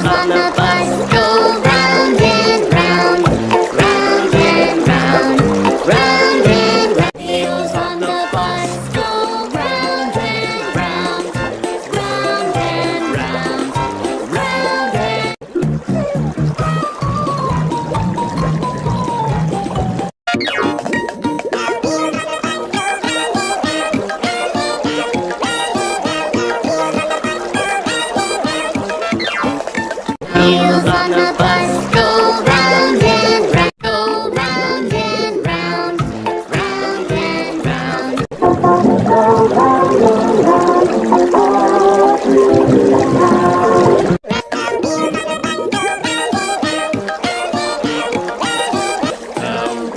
wheels on the bus go round and round, round and round, round and round. Wheels on the bus go round and round, round and round, round and wheels on the bus go round and round, go round and round, round and round.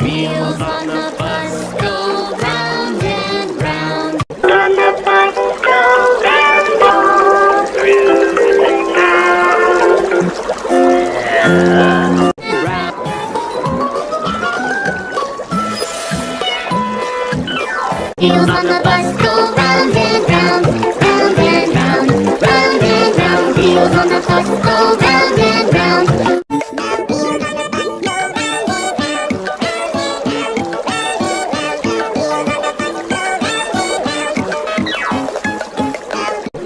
Wheels on the bus go round and round. On the bus go round and round. Wheels on the bus go round and round, round and round, round and round. Wheels on the bus go round and round.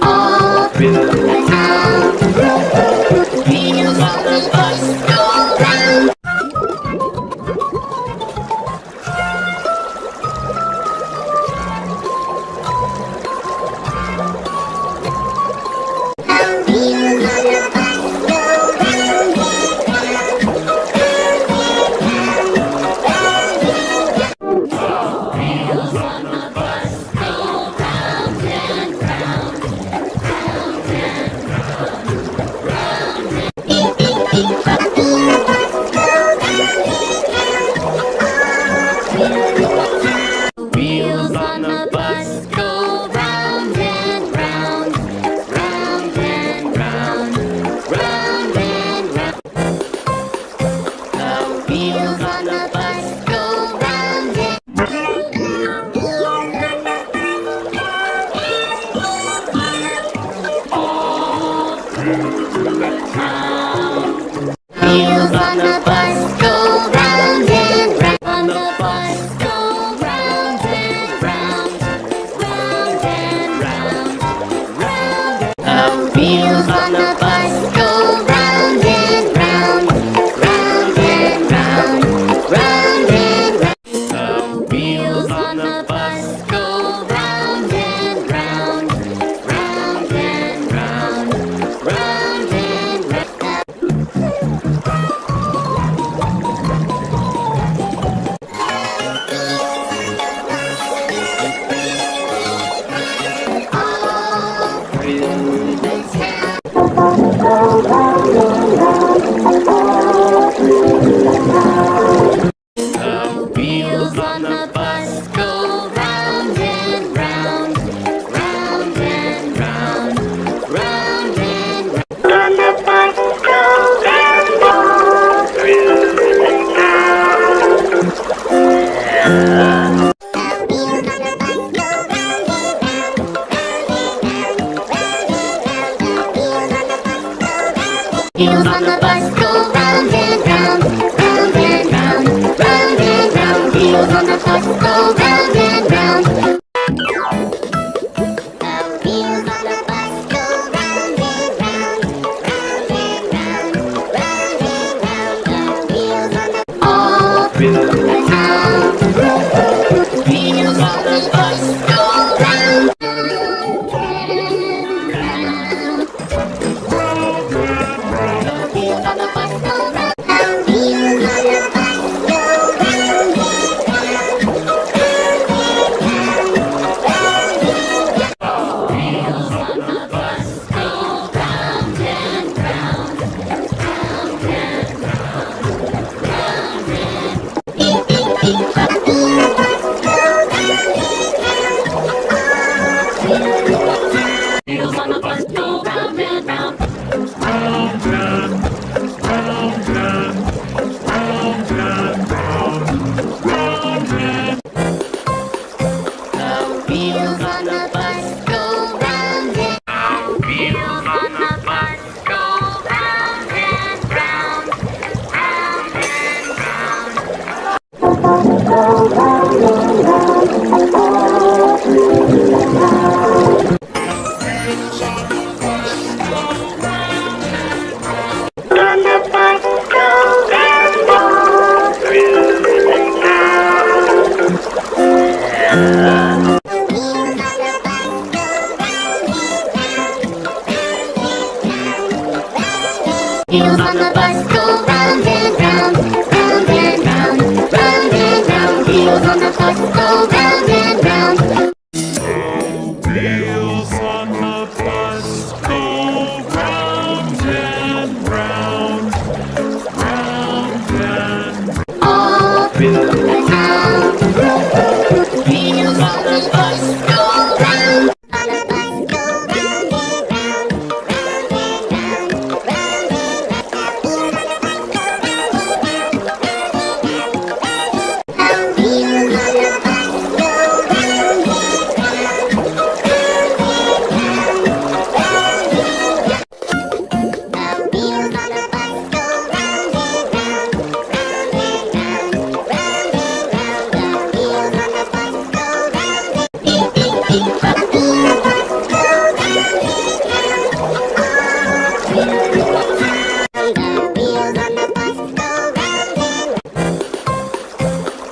All through the town. Wheels on the bus go round. Wheels on the bus go round and round. Wheels on the bus go round and round, round and round, round and beep, beep, beep. Wheels on the bus go round and round, round and round, round and round. The wheels on the bus go round and round. Wheels on the bus go round and round, round and round, round and round. Wheels on the bus go round and round. Wheels on the bus go round and round, round and All through the town. Wheels on the bus go round. On the bus go round and round, round and round, round and round. Wheels on the bus go round and round, round and round, round and round. Wheels on the bus go round and round, round and round, round and round. Wheels on the bus go round and beep beep beep. The wheels on the bus go round and round, all through the town. The wheels on the bus go round and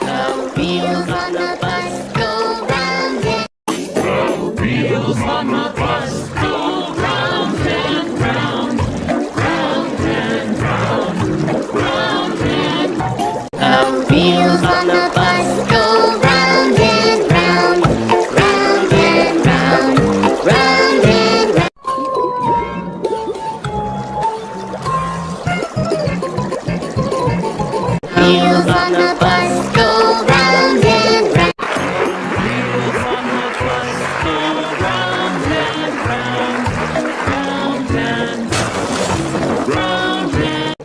the wheels on the bus go round and wheels on the bus go round and round, round and round, round and the wheels on the bus go round and round, round and round, round and round. Wheels on the bus go round and round. wheels on the bus go round and round, round and round and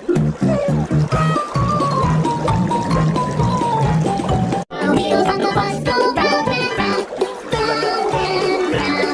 The wheels on the bus go round and round, round and round.